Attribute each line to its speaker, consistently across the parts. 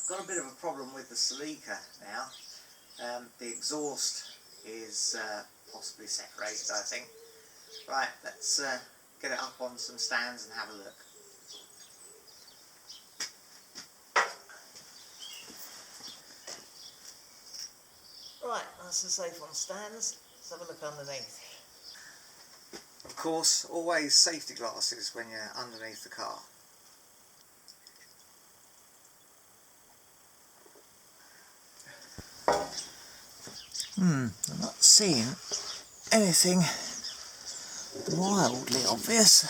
Speaker 1: got a bit of a problem with the Celica now. The exhaust is possibly separated, I think. Right, let's get it up on some stands and have a look. Right, that's the safe on stands. Let's have a look underneath. Of course, always safety glasses when you're underneath the car. I'm not seeing anything wildly obvious.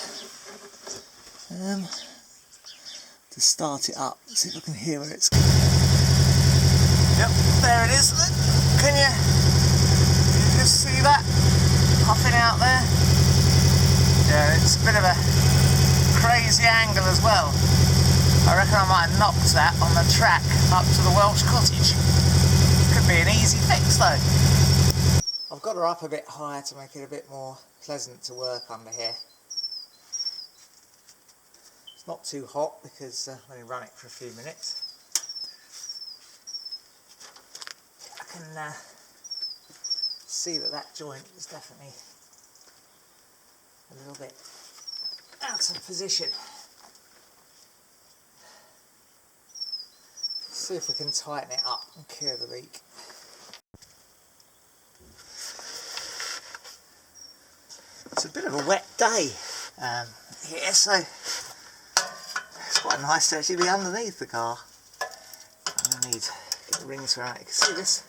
Speaker 1: To start it up, let's see if I can hear where it's going. Yep, there it is. Can you just see that puffing out there? Yeah, it's a bit of a crazy angle as well. I reckon I might have knocked that on the track up to the Welsh cottage. Could be an easy fix though. I've got her up a bit higher to make it a bit more pleasant to work under here. It's not too hot because I've only run it for a few minutes. I can see that joint is definitely a little bit out of position. See if we can tighten it up and cure the leak. It's a bit of a wet day here, so it's quite nice to actually be underneath the car. I'm going to need to get the rings around it. You can see this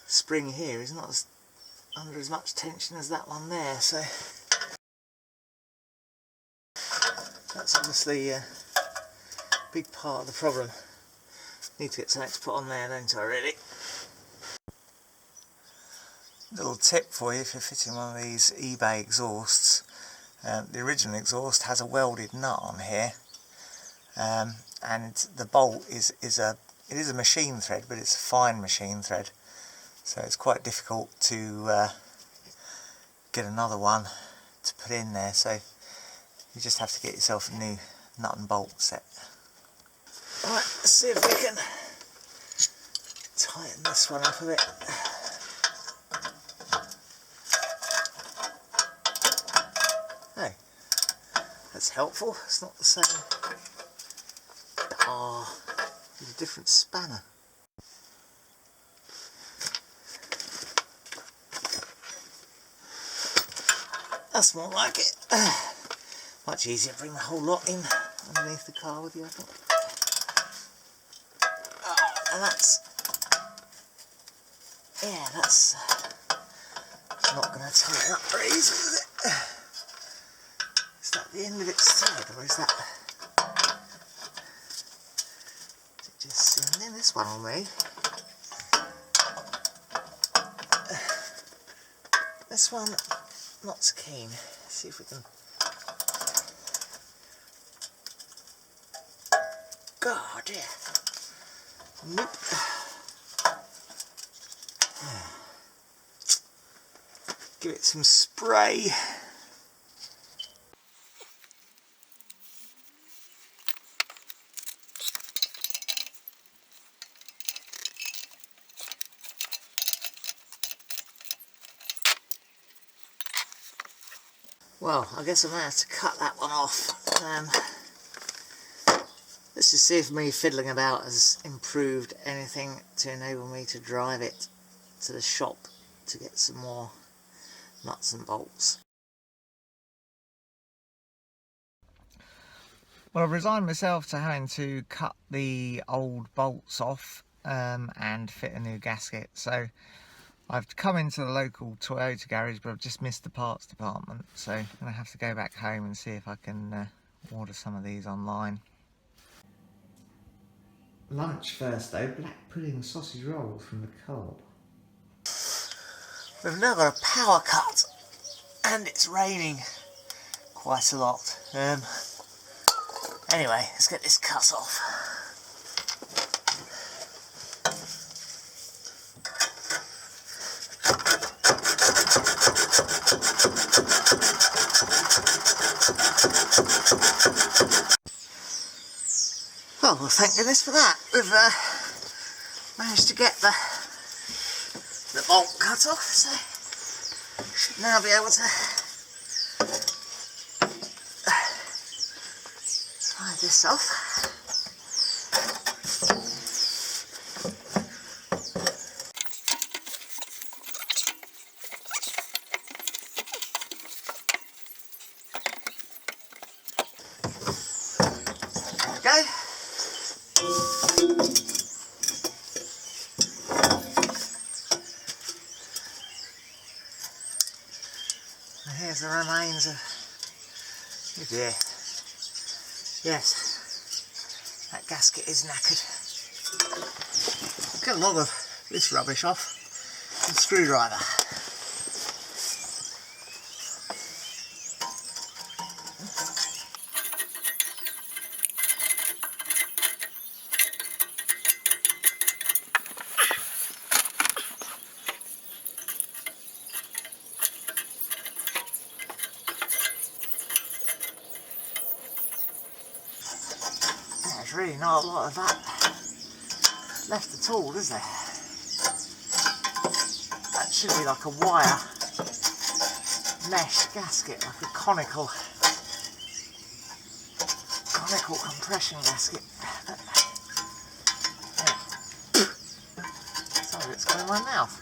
Speaker 1: spring here is not under as much tension as that one there, so that's obviously a big part of the problem. Need to get something to put on there, don't I, really? Little tip for you if you're fitting one of these eBay exhausts. The original exhaust has a welded nut on here, and the bolt is a machine thread, but it's a fine machine thread, so it's quite difficult to get another one to put in there. So you just have to get yourself a new nut and bolt set. Right, let's see if we can tighten this one up a bit. Hey, that's helpful. It's not the same. Oh, it's a different spanner. That's more like it. Much easier to bring the whole lot in underneath the car with you, I think. And that's not going to tie it up very easily, is it? Is that the end of its thread, or is that... Is it just sitting in? This one on me? This one, not so keen. Let's see if we can... God, yeah. Nope. Give it some spray. Well, I guess I'm going to have to cut that one off. Let's just see if me fiddling about has improved anything to enable me to drive it to the shop to get some more nuts and bolts. Well, I've resigned myself to having to cut the old bolts off and fit a new gasket. So I've come into the local Toyota garage, but I've just missed the parts department. So I'm going to have to go back home and see if I can order some of these online. Lunch first though, black pudding sausage rolls from the co-op. We've now got a power cut and it's raining quite a lot. Anyway, let's get this cut off. Oh, well, thank goodness for that. We've managed to get the bolt cut off, so should now be able to pry this off. There we go. And here's the remains of, oh dear, yes, that gasket is knackered. Get a lot of this rubbish off with a screwdriver. There's really not a lot of that left at all, is there? That should be like a wire mesh gasket, like a conical compression gasket. But, yeah. Some of it's gone in my mouth.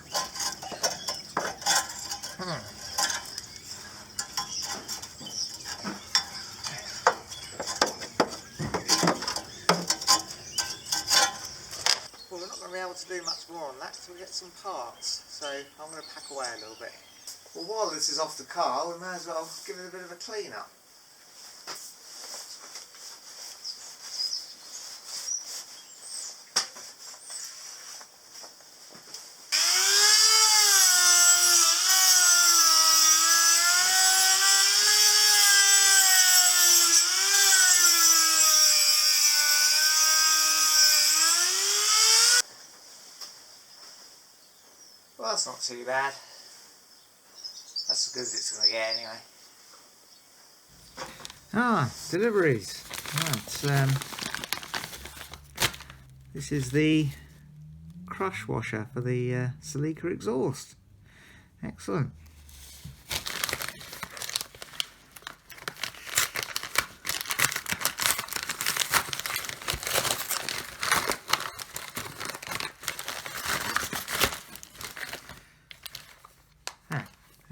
Speaker 1: Well, we're not going to be able to do much more on that until we get some parts, so I'm going to pack away a little bit. Well, while this is off the car, we may as well give it a bit of a clean up. Well, that's not too bad. That's as good as it's going to get anyway. Ah, deliveries. Right, this is the crush washer for the Celica exhaust. Excellent.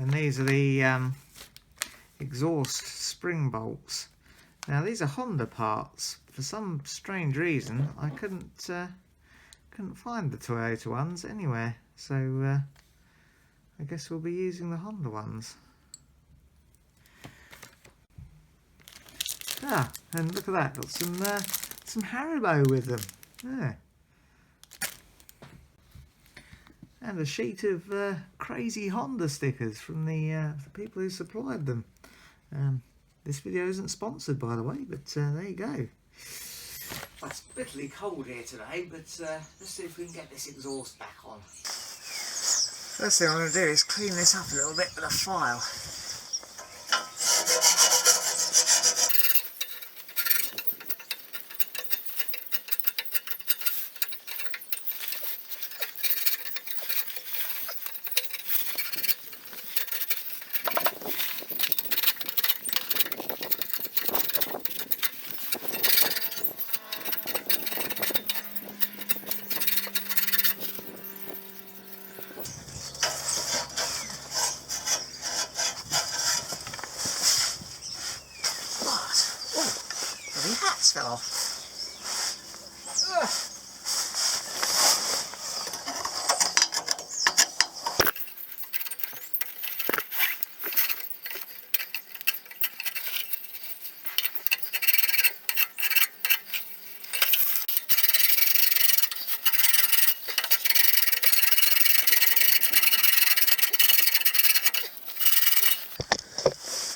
Speaker 1: And these are the exhaust spring bolts. Now these are Honda parts. For some strange reason, I couldn't find the Toyota ones anywhere. So I guess we'll be using the Honda ones. Ah, and look at that. Got some Haribo with them. Yeah. And a sheet of crazy Honda stickers from the people who supplied them. This video isn't sponsored, by the way, but there you go. Well, it's bitterly cold here today, but let's see if we can get this exhaust back on. First thing I'm going to do is clean this up a little bit with a file. The hats fell off.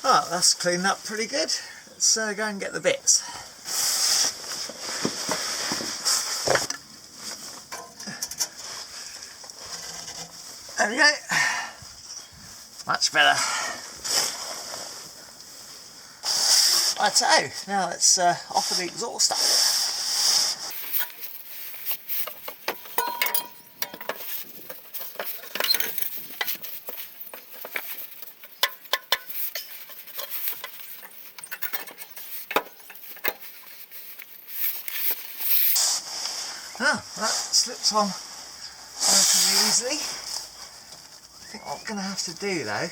Speaker 1: Oh, that's cleaned up pretty good. Let's go and get the bits. There we go. Much better. Righto, now let's offer the exhauster. Oh, that slips on relatively easily. I think what I'm going to have to do though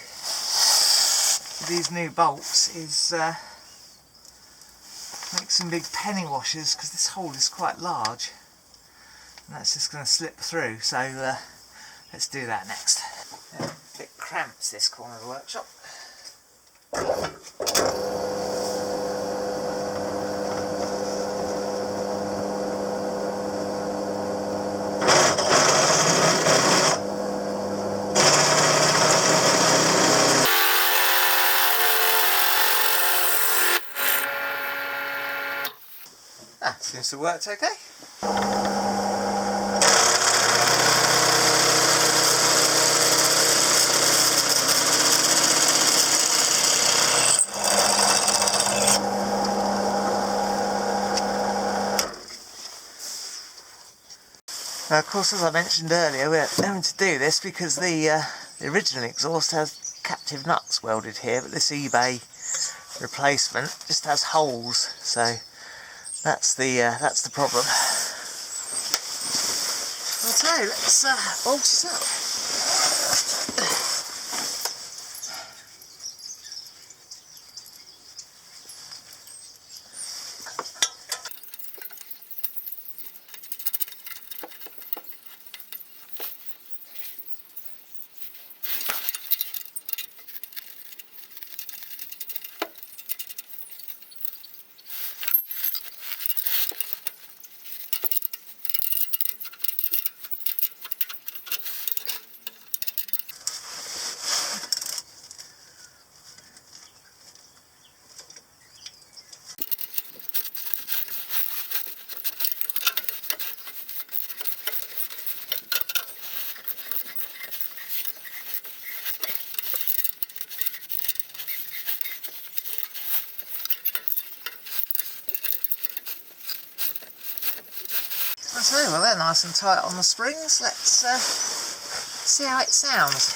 Speaker 1: with these new bolts is make some big penny washers, because this hole is quite large and that's just going to slip through, so let's do that next. A bit cramped this corner of the workshop. Seems to have worked okay. Now, of course, as I mentioned earlier, we're having to do this because the original exhaust has captive nuts welded here, but this eBay replacement just has holes, so that's the problem. Okay, let's bolt it up. Okay, well they're nice and tight on the springs. Let's see how it sounds.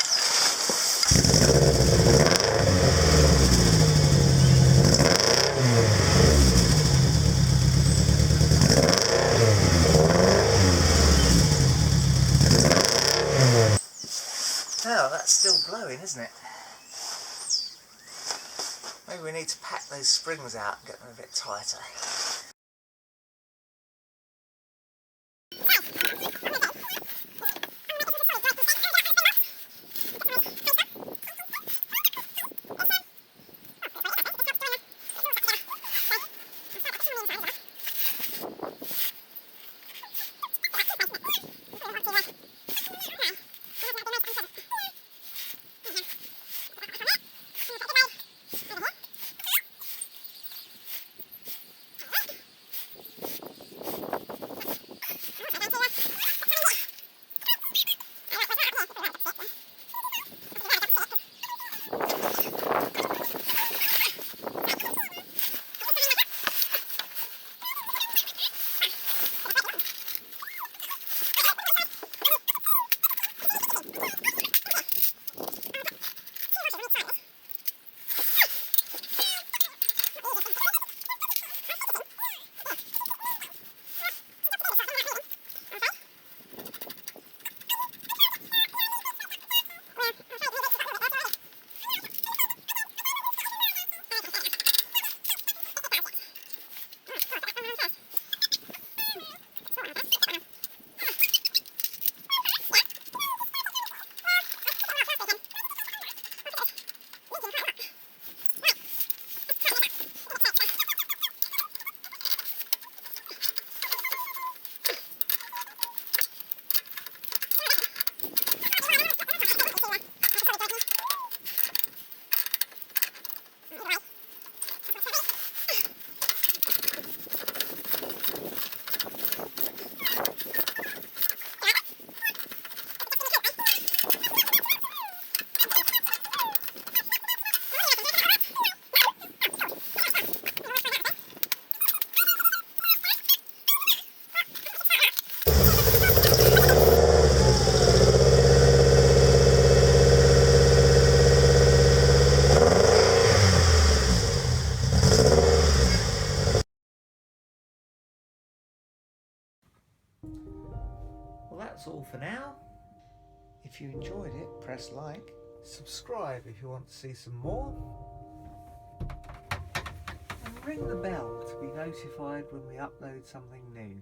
Speaker 1: Oh, that's still blowing, isn't it? Maybe we need to pack those springs out and get them a bit tighter. Well, that's all for now. If you enjoyed it, press like. Subscribe if you want to see some more. And ring the bell to be notified when we upload something new.